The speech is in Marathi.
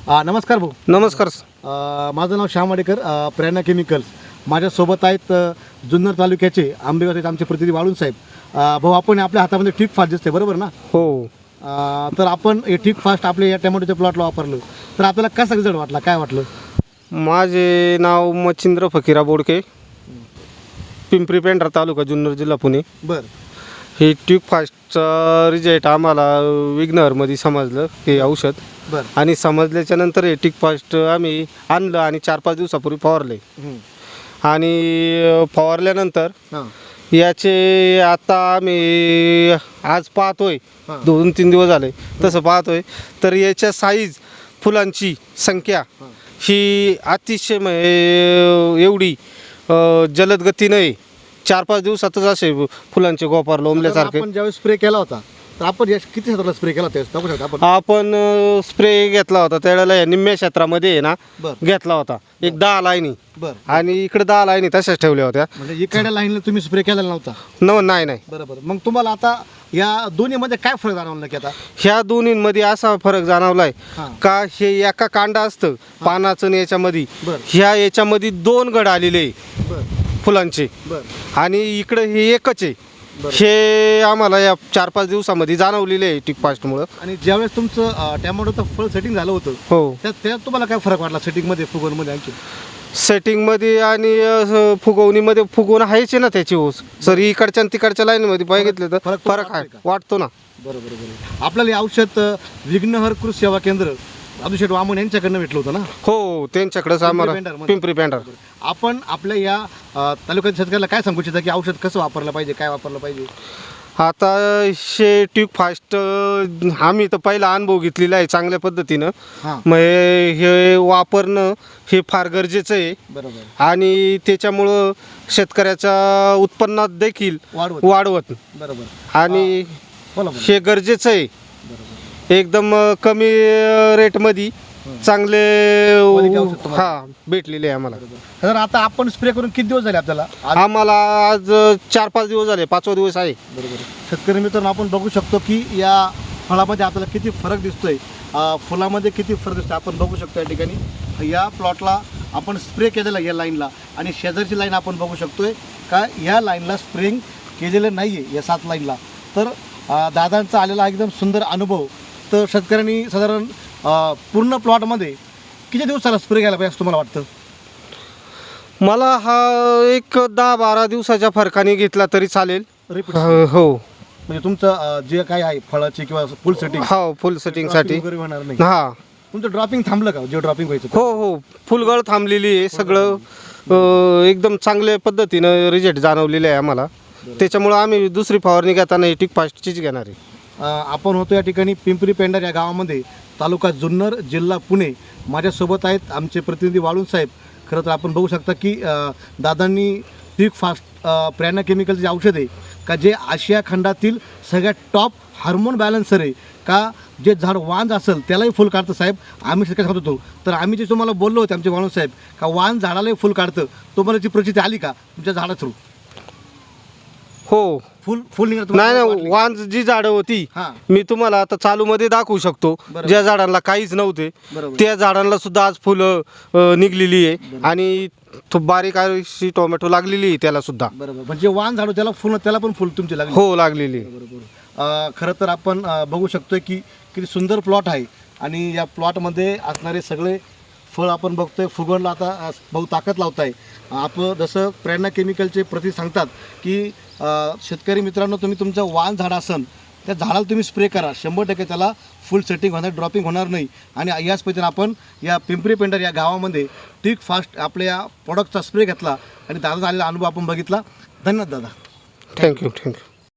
नमस्कार भाऊ. नमस्कार. माझं नाव श्याम वाडेकर, प्रेरणा केमिकल्स. माझ्यासोबत आहेत जुन्नर तालुक्याचे आंबेगाव आमचे प्रतिनिधी वाळून साहेब. भाऊ, आपण आपल्या हातामध्ये ट्रिक फास्ट दिसते बरोबर ना? हो. तर आपण हे ट्रिक फास्ट आपल्या या टोमॅटोच्या प्लॉटला वापरलं तर आपल्याला कसा रिझल्ट वाटला, काय वाटलं? माझे नाव मच्छिंद्र फकीरा बोडके, पिंपरी पेंढरा तालुका, जुन्नर जिल्हा, पुणे. बरं. हे ट्यूब फास्टचं रिझल्ट आम्हाला विघ्नहरमध्ये समजलं हे औषध. बरं. आणि समजल्याच्या नंतर हे ट्यूब फास्ट आम्ही आणलं आणि 4-5 दिवसापूर्वी फवारले. आणि फवारल्यानंतर याचे आता आम्ही आज पाहतोय, 2-3 दिवस झाले तसं पाहतोय, तर याच्या साईज, फुलांची संख्या ही अतिशय एवढी जलद गतीनं आहे. 4-5 दिवसातच असे फुलांचे गोपार लोंबल्यासारखे. आपण ज्यावेळेस स्प्रे केला होता तर आपण किती क्षेत्राला स्प्रे केला होता? आपण स्प्रे घेतला होता त्यावेळेला या निम्म्या क्षेत्रामध्ये आहे ना घेतला होता, एक 10 लाईनी. आणि इकडे 10 लाईनी तशाच ठेवल्या होत्या. म्हणजे इकडे लाईनला तुम्ही स्प्रे केलेला नव्हता? नाही. बरोबर. मग तुम्हाला आता या दोन्हीमध्ये काय फरक जाणवला की आता? ह्या दोन्हीमध्ये असा फरक जाणवलाय का हे एका कांडा असतं पानाचं आणि याच्यामध्ये, ह्या याच्यामध्ये 2 गड आलेले फुलांचे आणि इकडे हे एकच आहे. हे आम्हाला या 4-5 दिवसामध्ये जाणवलेले आहे टिक फास्टमुळं. आणि ज्यावेळेस तुमचं टोमॅटोचं फळ सेटिंग झालं होतं हो, त्यात तुम्हाला काय फरक वाटला सेटिंगमध्ये, फुगवणीमध्ये? आणखी सेटिंगमध्ये आणि फुगवणीमध्ये फुगवून आहेच ना त्याची ओस. सर इकडच्या आणि तिकडच्या लाईनमध्ये बघितलं तर फरक आहे, वाटतो ना. बरोबर. आपल्याला हे औषध विघ्नहर कृषी सेवा केंद्र अभिषेक वामन यांच्याकडनं भेटलं होतं ना? हो, त्यांच्याकडेच आम्हाला, पिंपरी पेंढरा. आपण आपल्या या तालुक्याच्या शेतकऱ्याला काय सांगू इच्छिता की औषध कसं वापरलं पाहिजे, काय वापरलं पाहिजे? आता हे ट्यूब फास्ट आम्ही तर पहिला अनुभव घेतलेला आहे चांगल्या पद्धतीनं. मग हे वापरणं हे फार गरजेचं आहे. बरोबर. आणि त्याच्यामुळं शेतकऱ्याच्या उत्पन्नात देखील वाढवत. बरोबर. आणि हे गरजेचं आहे. एकदम कमी रेटमध्ये चांगले भेटलेले आहे आम्हाला. तर आता आपण स्प्रे करून किती दिवस झाले आपल्याला? आम्हाला आज 4-5 दिवस झाले, 5वा दिवस आहे. बरोबर. शेतकरी मित्रांनो, आपण बघू शकतो की या फळामध्ये आपल्याला किती फरक दिसतोय, फुलामध्ये किती फरक दिसतोय आपण बघू शकतो. या ठिकाणी या प्लॉटला आपण स्प्रे केलेला या लाईनला, आणि शेजारची लाईन आपण बघू शकतोय का या लाईनला स्प्रेइंग केलेलं नाही आहे या 7 लाईनला. तर दादांचा आलेला एकदम सुंदर अनुभव. तर शेतकऱ्यांनी साधारण पूर्ण प्लॉटमध्ये किती दिवसाला स्प्रे घ्यायला पाहिजे असं तुम्हाला वाटतं? मला हा एक 10-12 दिवसाच्या फरकाने घेतला तरी चालेल. हो. म्हणजे तुमचं जे काय आहे फळाची किंवा फुल सेटिंग, हो, फुल सेटिंगसाठी होणार नाही. हा. तुमचं ड्रॉपिंग थांबलं का? जे ड्रॉपिंग व्हायचं? हो, फुलगळ थांबलेली आहे. सगळं एकदम चांगल्या पद्धतीनं रिझल्ट जाणवलेले आहे आम्हाला. त्याच्यामुळं आम्ही दुसरी फवारणी घेताना टिक फास्टचीच घेणार आहे. आपण होतो या ठिकाणी पिंपरी पेंढर या गावामध्ये, तालुका जुन्नर, जिल्हा पुणे. माझ्यासोबत आहेत आमचे प्रतिनिधी वाळून साहेब. खरं तर आपण बघू शकता की दादांनी ट्रिक फास्ट प्रेरणा केमिकलचे औषध आहे का जे आशिया खंडातील सगळ्यात टॉप हार्मोन बॅलन्सर आहे का. जे झाड वांज असेल त्यालाही फुल काढतं साहेब. आम्ही शेतकरी सांगत होतो, तर आम्ही जे तुम्हाला बोललो होतो आमचे वाळून साहेब का वांज झाडालाही फुल काढतं, तुम्हाला ती प्रचिती आली का तुमच्या झाडा थ्रू? हो, फुल नाही, वांज जी झाडं होती मी तुम्हाला आता चालूमध्ये दाखवू शकतो. ज्या झाडांना काहीच नव्हते त्या झाडांना सुद्धा आज फुलं निघलेली आहे आणि बारीक अशी टोमॅटो लागलेली आहे त्याला सुद्धा. बरोबर. म्हणजे वांज झाड त्याला पण फुल तुमची लागली? हो, लागलेली. बरोबर. खरं तर आपण बघू शकतोय की किती सुंदर प्लॉट आहे. आणि या प्लॉटमध्ये असणारे सगळे फळ आपण बघतोय फुगवणला आता बहु ताकद लावत आहे. आपण जसं प्रेरणा केमिकलचे प्रति सांगतात की शेतकरी मित्रांनो, तुम्ही तुमचं वाण झाड असन त्या झाडाला तुम्ही स्प्रे करा, 100% त्याला फुल सेटिंग होणार, ड्रॉपिंग होणार नाही. आणि याच पद्धतीने आपण या पिंपरी पेंढर या गावामध्ये ट्रिक फास्ट आपल्या या प्रॉडक्टचा स्प्रे घेतला आणि दादा आलेला अनुभव आपण बघितला. धन्यवाद दादा. थँक्यू.